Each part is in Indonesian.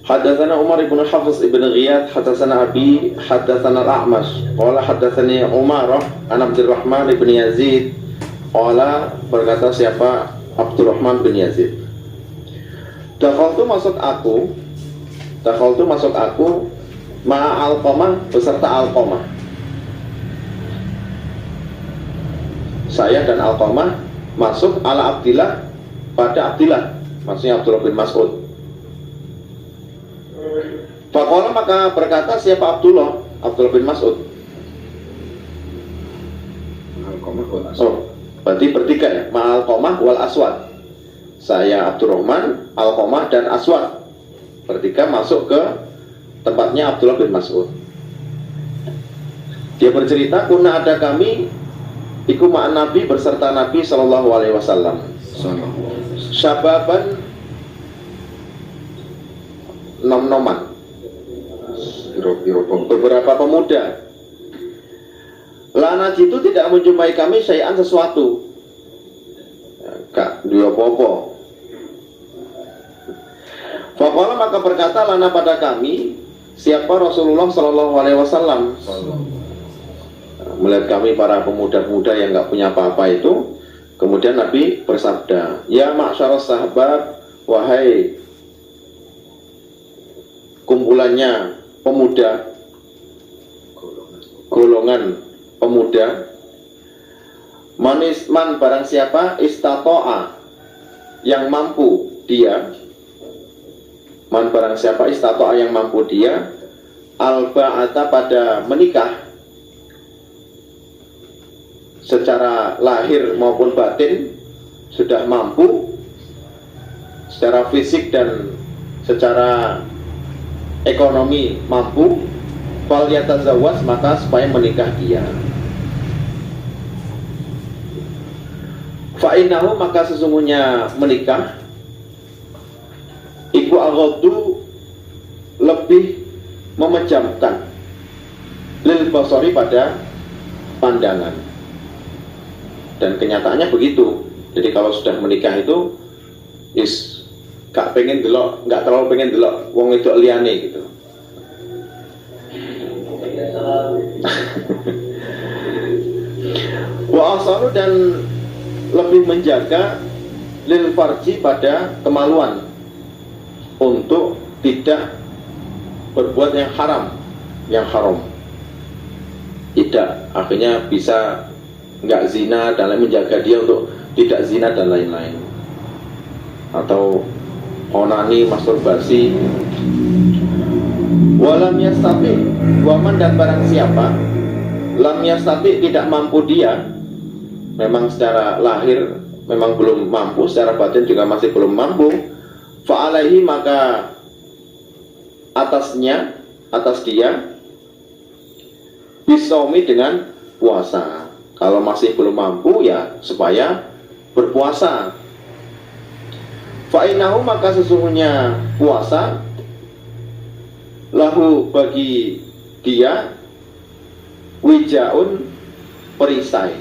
Hadatsana Umar ibn Hafiz ibn Ghiyad hadatsana Abi hadatsana Al-A'mash qala hadatsani Umarah an Abdurrahman ibn Yazid qala berkata siapa Abdurrahman bin Yazid, Dakhaltu masuk aku ma'a Alqamah beserta Alqamah. Saya dan Alqamah masuk ala Abdillah pada Abdillah, maksudnya Abdullah bin Mas'ud. Faqala maka berkata siapa Abdullah bin Mas'ud. Oh, berarti bertiga ya, ma'al Qamah wal Aswad. Saya Abdurrahman, Alqamah dan Aswad. Bertiga masuk ke tempatnya Abdullah bin Mas'ud. Dia bercerita, kuna ada kami iku ma'an Nabi berserta Nabi sallallahu alaihi wasallam. Syababan nom-noman, beberapa pemuda. Lana itu tidak menjumpai kami syai'an sesuatu. Kak, dia popo. Faqala maka berkata lana pada kami siapa Rasulullah Sallallahu Alaihi Wasallam. Melihat kami para pemuda-pemuda yang nggak punya apa-apa itu, kemudian Nabi bersabda, ya ma'syaras sahabat, wahai kumpulannya pemuda, golongan pemuda, man barang siapa istato'a yang mampu dia, man barang siapa istato'a yang mampu dia, al-ba'ata pada menikah secara lahir maupun batin, sudah mampu secara fisik dan secara ekonomi mampu, fal yatazawwaj maka supaya menikah dia. Fa'innahu maka sesungguhnya menikah iku aghaddu lebih memejamkan lil basari pada pandangan, dan kenyataannya begitu. Jadi kalau sudah menikah itu gak pengen delok, gak terlalu pengen delok wong itu liyane gitu. Wa asalu dan lebih menjaga lil farji pada kemaluan, untuk tidak berbuat yang haram, tidak, akhirnya bisa nggak zina dan lain, menjaga dia untuk tidak zina dan lain-lain, atau onani, masturbasi. Walam yastati, waman dan barang siapa lam yastati tidak mampu dia, memang secara lahir memang belum mampu, secara batin juga masih belum mampu, fa'alaihi maka atas dia bisaumi dengan puasa. Kalau masih belum mampu ya supaya berpuasa. Fa'inahu maka sesungguhnya puasa lahu bagi dia wijaun perisai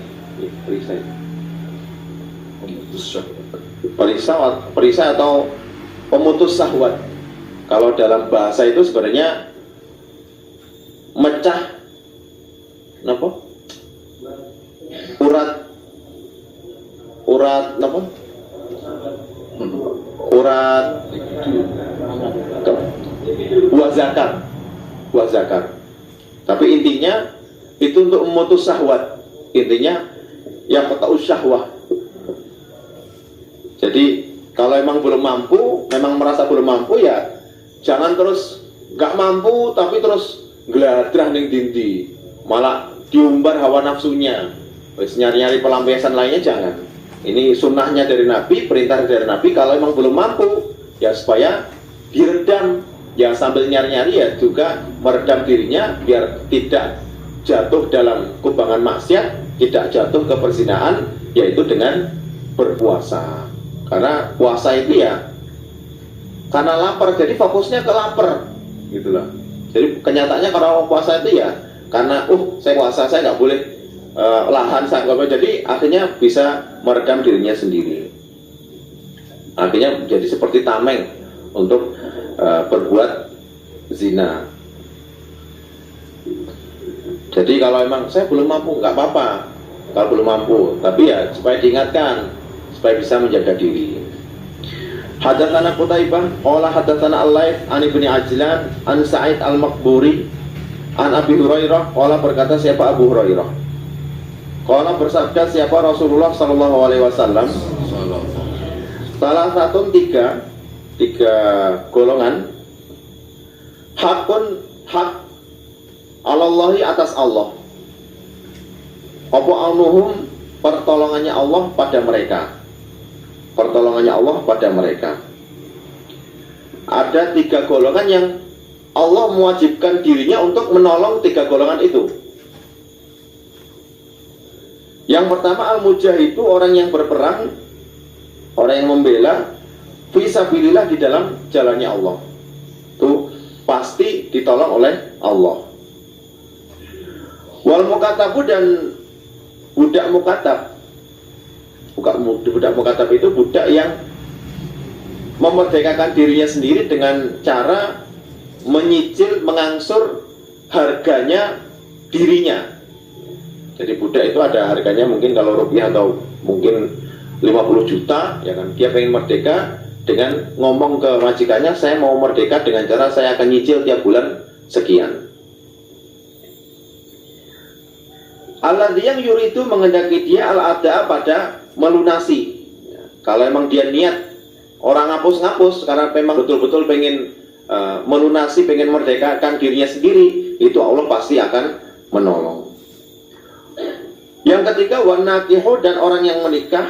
atau pemutus syahwat. Kalau dalam bahasa itu sebenarnya mecah apa? Urat apa? Urat buah zakar. Tapi intinya itu untuk memutus syahwat. Intinya yang qata'us syahwah. Jadi kalau emang belum mampu, memang merasa belum mampu, ya jangan terus gak mampu tapi terus geladrah ning dindi, malah diumbar hawa nafsunya, wis nyari-nyari pelampiasan lainnya, jangan. Ini sunnahnya dari Nabi, perintah dari Nabi. Kalau emang belum mampu ya supaya diredam, ya sambil nyari-nyari ya juga meredam dirinya biar tidak jatuh dalam kubangan maksiat, tidak jatuh ke perzinahan, yaitu dengan berpuasa. Karena puasa itu ya karena lapar, jadi fokusnya ke lapar gitu loh. Jadi kenyataannya kalau puasa itu ya karena saya puasa, saya nggak boleh lahan, saya nggak boleh, jadi akhirnya bisa meredam dirinya sendiri. Akhirnya jadi seperti tameng untuk berbuat zina. Jadi kalau emang saya belum mampu, nggak apa-apa kalau belum mampu, tapi ya supaya diingatkan, supaya bisa menjaga diri. Hadatsana Qutaibah qala hadatsana Al-Laits an Ibnu Ajlan an Sa'id Al-Maqburi an Abi Hurairah qala, berkata siapa Abu Hurairah, qala bersabda siapa Rasulullah sallallahu alaihi wasallam, salah satu tiga golongan hakun hak Allahi atas Allah, apa aunuhum pertolongannya Allah pada mereka, pertolongannya Allah pada mereka. Ada tiga golongan yang Allah mewajibkan dirinya untuk menolong tiga golongan itu. Yang pertama al-mujahid, itu orang yang berperang, orang yang membela fisabilillah di dalam jalannya Allah, itu pasti ditolong oleh Allah. Wal mukatabu, dan budak mukatab. Budak mukatab itu budak yang memerdekakan dirinya sendiri dengan cara menyicil, mengangsur harganya dirinya. Jadi budak itu ada harganya mungkin kalau rupiah atau mungkin 50 juta, ya kan? Dia pengen merdeka dengan ngomong ke majikannya, saya mau merdeka dengan cara saya akan nyicil tiap bulan sekian. Alladzi yang yuridu, menghendaki dia al-ada, pada melunasi. Kalau emang dia niat orang ngapus-ngapus karena memang betul-betul pengen melunasi, pengen merdekakan dirinya sendiri, itu Allah pasti akan menolong. Yang ketiga wanakihu, dan orang yang menikah,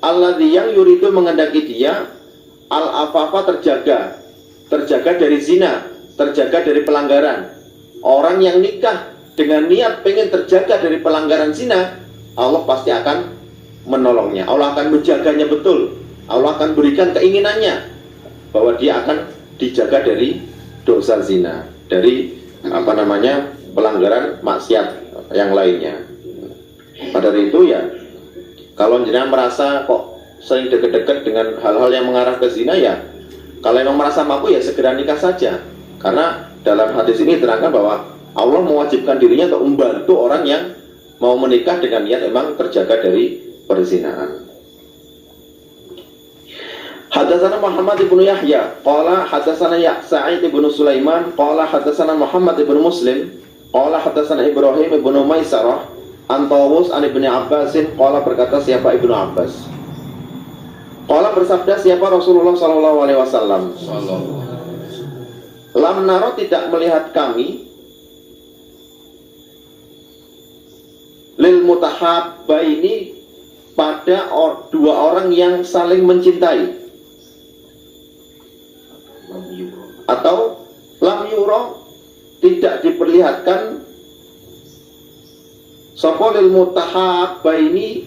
alladzi yang yuridu, menghendaki dia al-afafa, terjaga dari zina, terjaga dari pelanggaran. Orang yang nikah dengan niat pengen terjaga dari pelanggaran zina, Allah pasti akan menolongnya, Allah akan menjaganya betul, Allah akan berikan keinginannya bahwa dia akan dijaga dari dosa zina, dari pelanggaran maksiat yang lainnya. Pada itu ya, kalau jenengan merasa kok sering deket-deket dengan hal-hal yang mengarah ke zina, ya kalau memang merasa mampu ya segera nikah saja, karena dalam hadis ini diterangkan bahwa Allah mewajibkan dirinya untuk membantu orang yang mau menikah dengan niat memang terjaga dari perzinahan. Hadatsana Muhammad ibnu Yahya qala hadatsana Sa'id ibnu Sulaiman qala hadatsana Muhammad ibnu Muslim qala hadatsana Ibrahim ibnu Maisarah an Tawus an Ibnu Abbasin qala, berkata siapa Ibnu Abbas, qala bersabda siapa Rasulullah sallallahu alaihi wasallam, lam naro, tidak melihat kami, lil mutahabbaini, pada dua orang yang saling mencintai, atau lam yuro, tidak diperlihatkan, sapa lil mutahabbaini,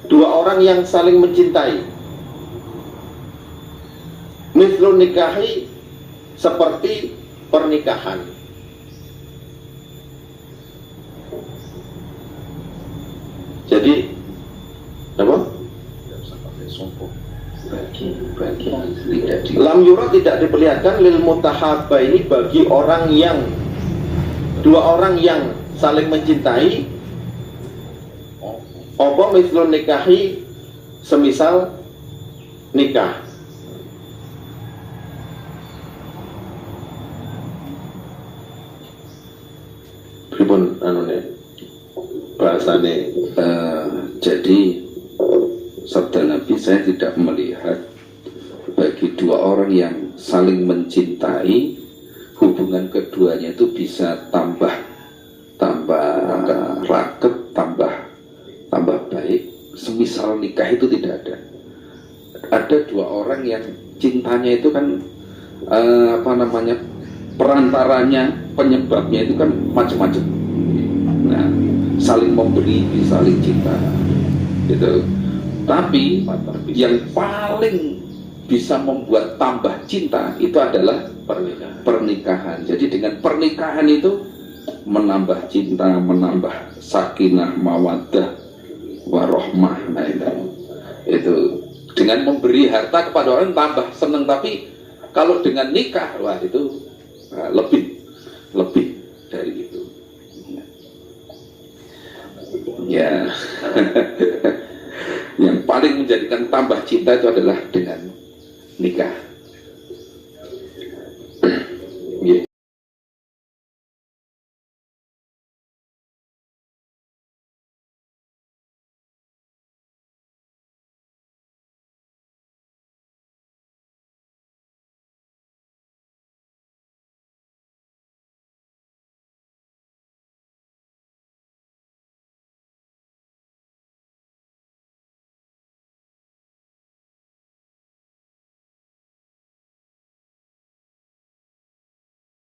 dua orang yang saling mencintai, mithlun nikahi, seperti pernikahan. Jadi apa? Lam yura, tidak diperlihatkan, lil mutahabba, ini bagi orang yang dua orang yang saling mencintai, apa mislun nikahi, semisal nikah. Pripun anune bahasane? Jadi sabda Nabi, saya tidak melihat bagi dua orang yang saling mencintai, hubungan keduanya itu bisa tambah raket, tambah baik, semisal nikah, itu tidak ada. Ada dua orang yang cintanya itu kan perantaranya, penyebabnya itu kan macam-macam. Nah, saling memberi, saling cinta gitu. Tapi yang paling bisa membuat tambah cinta itu adalah pernikahan. Jadi dengan pernikahan itu menambah cinta, menambah sakinah, mawaddah, warohmah. Nah itu Dengan memberi harta kepada orang tambah senang, tapi kalau dengan nikah, wah itu lebih dari itu. Ya, yang paling menjadikan tambah cinta itu adalah dengan nikah.